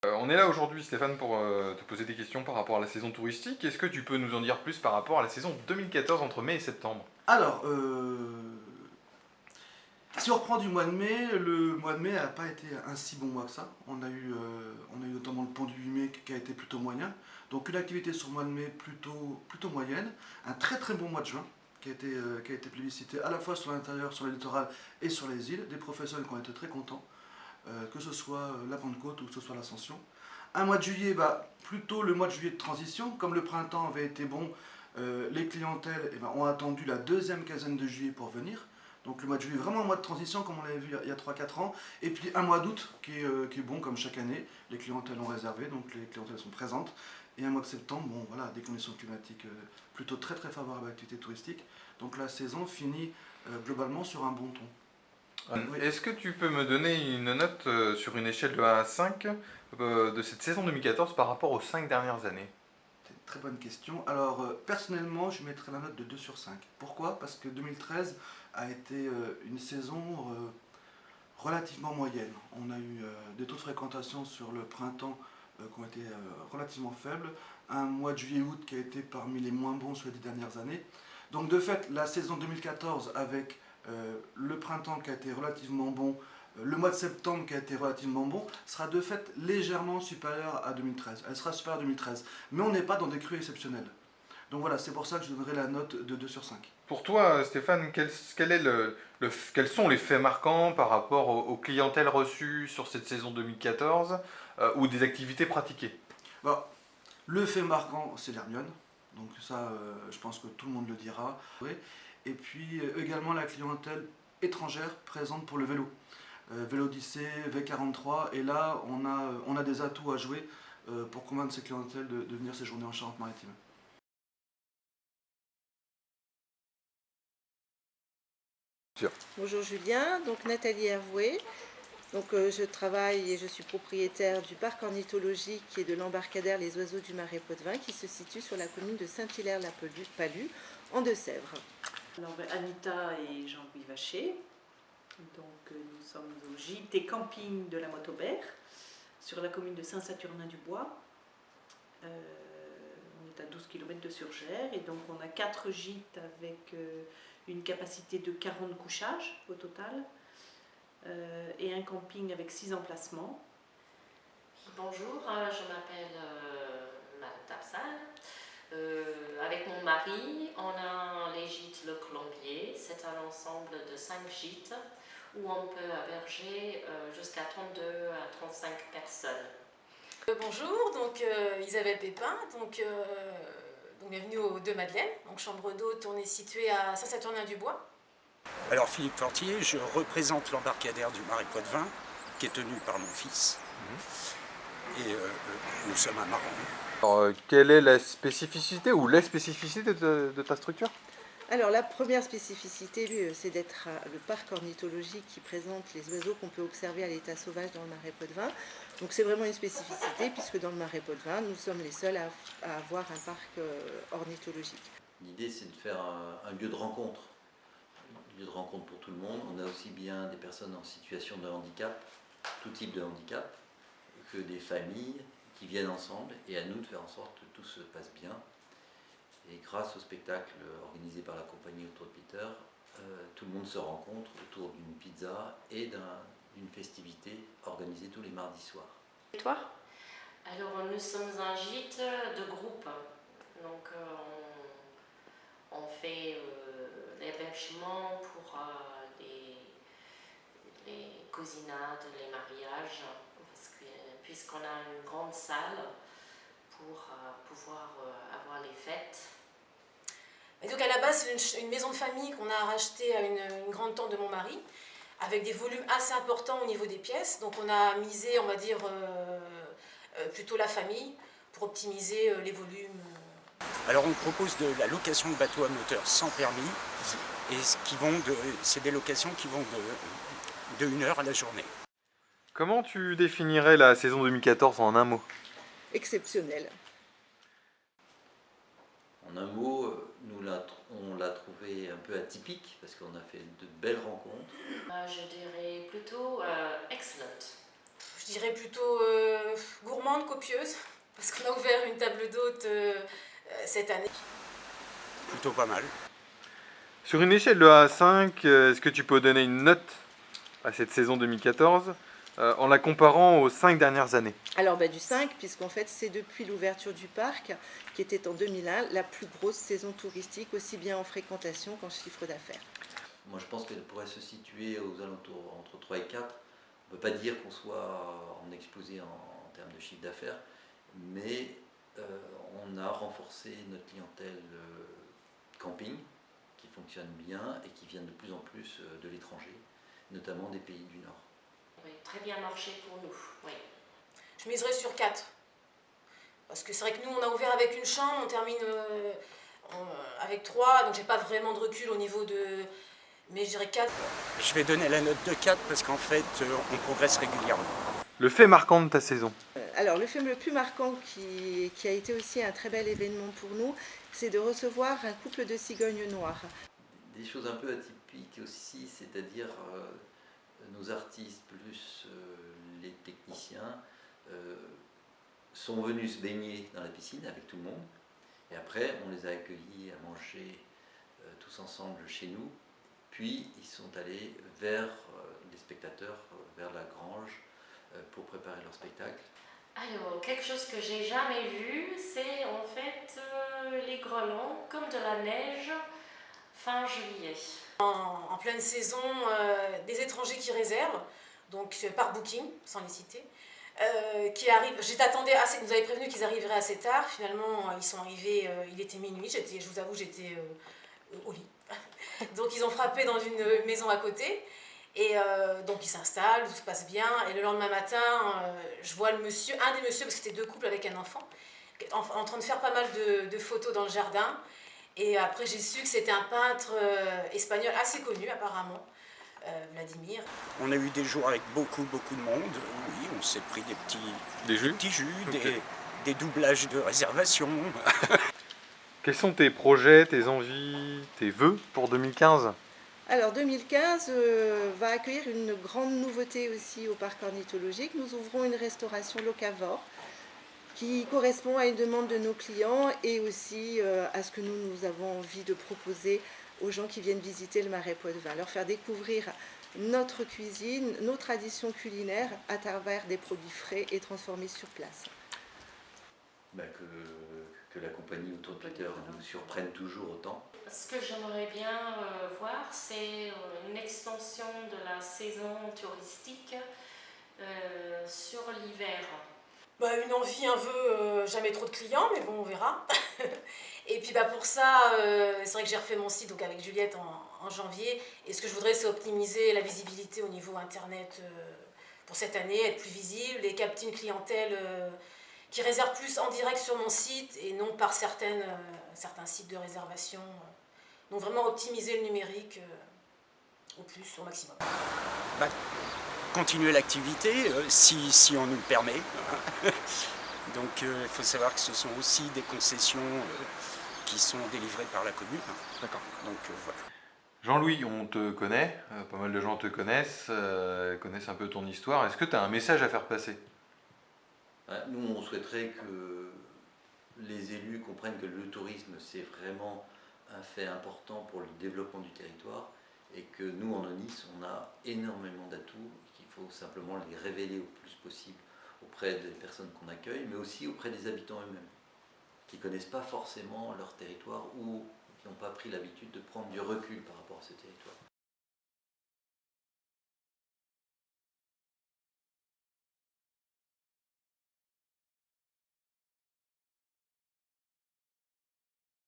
On est là aujourd'hui, Stéphane, pour te poser des questions par rapport à la saison touristique. Est-ce que tu peux nous en dire plus par rapport à la saison 2014 entre mai et septembre? Alors, si on reprend du mois de mai, le mois de mai n'a pas été un si bon mois que ça. On a eu notamment le pont du 8 mai qui a été plutôt moyen. Donc une activité sur le mois de mai plutôt moyenne. Un très très bon mois de juin qui a été plébiscité à la fois sur l'intérieur, sur le littoral et sur les îles. Des professionnels qui ont été très contents, que ce soit la Pentecôte ou que ce soit l'Ascension. Un mois de juillet, plutôt le mois de juillet de transition. Comme le printemps avait été bon, les clientèles ont attendu la deuxième quinzaine de juillet pour venir. Donc le mois de juillet, vraiment un mois de transition comme on l'avait vu il y a 3-4 ans. Et puis un mois d'août qui est bon comme chaque année. Les clientèles ont réservé, donc les clientèles sont présentes. Et un mois de septembre, bon voilà, des conditions climatiques plutôt très très favorables à l'activité touristique. Donc la saison finit globalement sur un bon ton. Oui. Est-ce que tu peux me donner une note sur une échelle de 1 à 5 de cette saison 2014 par rapport aux 5 dernières années? C'est une très bonne question. Alors, personnellement, je mettrais la note de 2 sur 5. Pourquoi? Parce que 2013 a été une saison relativement moyenne. On a eu des taux de fréquentation sur le printemps qui ont été relativement faibles. Un mois de juillet-août qui a été parmi les moins bons sur les 10 dernières années. Donc, de fait, la saison 2014 avec le printemps qui a été relativement bon, le mois de septembre qui a été relativement bon, sera de fait légèrement supérieur à 2013. Elle sera supérieure à 2013. Mais on n'est pas dans des crues exceptionnelles. Donc voilà, c'est pour ça que je donnerai la note de 2 sur 5. Pour toi, Stéphane, quels sont les faits marquants par rapport aux clientèles reçues sur cette saison 2014 ou des activités pratiquées? Bon, le fait marquant, c'est l'Hermione. Donc ça, je pense que tout le monde le dira. Oui. Et puis également la clientèle étrangère présente pour le vélo. Vélodyssée, V43. Et là, on a des atouts à jouer pour convaincre ces clientèles de venir séjourner en Charente-Maritime. Sûr. Bonjour Julien, donc Nathalie Hervoué. Je travaille et je suis propriétaire du parc ornithologique et de l'embarcadère Les Oiseaux du Marais Poitevin qui se situe sur la commune de Saint-Hilaire-la-Palud en Deux-Sèvres. Alors, Anita et Jean-Louis Vacher. Nous sommes au gîte et camping de la Motobert sur la commune de Saint-Saturnin-du-Bois. On est à 12 km de Surgères et donc on a 4 gîtes avec une capacité de 40 couchages au total et un camping avec 6 emplacements. Bonjour, je m'appelle Madame Tapsal. Avec mon mari, on a les gîtes Le Colombier. C'est un ensemble de 5 gîtes où on peut héberger jusqu'à 32 à 35 personnes. Bonjour, Isabelle Pépin, bienvenue aux Deux Madeleines. Donc chambre d'hôte, on est situé à Saint-Saturnin-du-Bois. Alors Philippe Fortier, je représente l'embarcadère du Marais Poitevin, qui est tenu par mon fils. Et nous sommes à Maran. Alors, quelle est la spécificité ou les spécificités de ta structure? Alors la première spécificité, c'est d'être le parc ornithologique qui présente les oiseaux qu'on peut observer à l'état sauvage dans le Marais Poitevin. Donc c'est vraiment une spécificité puisque dans le Marais Poitevin, nous sommes les seuls à avoir un parc ornithologique. L'idée, c'est de faire un lieu de rencontre. Un lieu de rencontre pour tout le monde. On a aussi bien des personnes en situation de handicap, tout type de handicap, que des familles qui viennent ensemble, et à nous de faire en sorte que tout se passe bien. Et grâce au spectacle organisé par la compagnie Autour de Peter, tout le monde se rencontre autour d'une pizza et d'une festivité organisée tous les mardis soirs. Et toi? Alors nous sommes un gîte de groupe, donc on fait l'hébergement pour les cousinades, les mariages, puisqu'on a une grande salle pour pouvoir avoir les fêtes. Et donc à la base, c'est une maison de famille qu'on a rachetée à une grande tante de mon mari, avec des volumes assez importants au niveau des pièces. Donc on a misé, on va dire, plutôt la famille pour optimiser les volumes. Alors on propose de la location de bateaux à moteur sans permis, et c'est des locations qui vont de 1 heure à la journée. Comment tu définirais la saison 2014 en un mot? Exceptionnel. En un mot, on l'a trouvé un peu atypique parce qu'on a fait de belles rencontres. Je dirais plutôt excellent. Je je dirais plutôt gourmande, copieuse, parce qu'on a ouvert une table d'hôte cette année. Plutôt pas mal. Sur une échelle de 1 à 5, est-ce que tu peux donner une note à cette saison 2014 en la comparant aux 5 dernières années? Alors du 5, puisqu'en fait c'est depuis l'ouverture du parc, qui était en 2001, la plus grosse saison touristique, aussi bien en fréquentation qu'en chiffre d'affaires. Moi je pense qu'elle pourrait se situer aux alentours entre 3 et 4. On ne peut pas dire qu'on soit en explosé en termes de chiffre d'affaires, mais on a renforcé notre clientèle camping, qui fonctionne bien et qui viennent de plus en plus de l'étranger, notamment des pays du Nord. Oui, très bien marché pour nous, oui. Je miserais sur 4. Parce que c'est vrai que nous, on a ouvert avec une chambre, on termine avec 3, donc j'ai pas vraiment de recul au niveau de... Mais je dirais 4. Je vais donner la note de 4 parce qu'en fait, on progresse régulièrement. Le fait marquant de ta saison? Alors le film le plus marquant qui a été aussi un très bel événement pour nous, c'est de recevoir un couple de cigognes noires. Des choses un peu atypiques aussi, c'est-à-dire nos artistes plus les techniciens sont venus se baigner dans la piscine avec tout le monde, et après on les a accueillis à manger tous ensemble chez nous, puis ils sont allés vers les spectateurs, vers la grange pour préparer leur spectacle. Alors, quelque chose que j'ai jamais vu, c'est en fait les grelons comme de la neige fin juillet. En pleine saison, des étrangers qui réservent, donc par booking, sans les citer, qui arrivent. J'attendais assez, ils nous avaient prévenu qu'ils arriveraient assez tard. Finalement, ils sont arrivés, il était minuit. Je vous avoue, j'étais au lit. Donc, ils ont frappé dans une maison à côté. Et donc, ils s'installent, tout se passe bien. Et le lendemain matin, je vois le monsieur, un des messieurs, parce que c'était deux couples avec un enfant, en train de faire pas mal de photos dans le jardin. Et après, j'ai su que c'était un peintre espagnol assez connu, apparemment, Vladimir. On a eu des jours avec beaucoup de monde. Oui, on s'est pris des petits jus, Okay. des doublages de réservation. Quels sont tes projets, tes envies, tes vœux pour 2015? Alors 2015 va accueillir une grande nouveauté aussi au parc ornithologique. Nous ouvrons une restauration locavore qui correspond à une demande de nos clients et aussi à ce que nous avons envie de proposer aux gens qui viennent visiter le Marais Poitevin, leur faire découvrir notre cuisine, nos traditions culinaires à travers des produits frais et transformés sur place. Que la compagnie Autour-Twitter nous surprenne toujours autant. Ce que j'aimerais bien voir, c'est une extension de la saison touristique sur l'hiver. Une envie, un vœu, jamais trop de clients, mais bon, on verra. Et puis pour ça, c'est vrai que j'ai refait mon site donc avec Juliette en janvier. Et ce que je voudrais, c'est optimiser la visibilité au niveau internet pour cette année, être plus visible et capter une clientèle qui réserve plus en direct sur mon site et non par certains sites de réservation. Donc vraiment optimiser le numérique au maximum. Continuer l'activité, si on nous le permet. Donc il faut savoir que ce sont aussi des concessions qui sont délivrées par la commune. D'accord. Donc voilà. Jean-Louis, on te connaît, pas mal de gens te connaissent, connaissent un peu ton histoire. Est-ce que tu as un message à faire passer? Nous, on souhaiterait que les élus comprennent que le tourisme, c'est vraiment un fait important pour le développement du territoire et que nous, en Aunis, on a énormément d'atouts et qu'il faut simplement les révéler au plus possible auprès des personnes qu'on accueille, mais aussi auprès des habitants eux-mêmes, qui ne connaissent pas forcément leur territoire ou qui n'ont pas pris l'habitude de prendre du recul par rapport à ce territoire.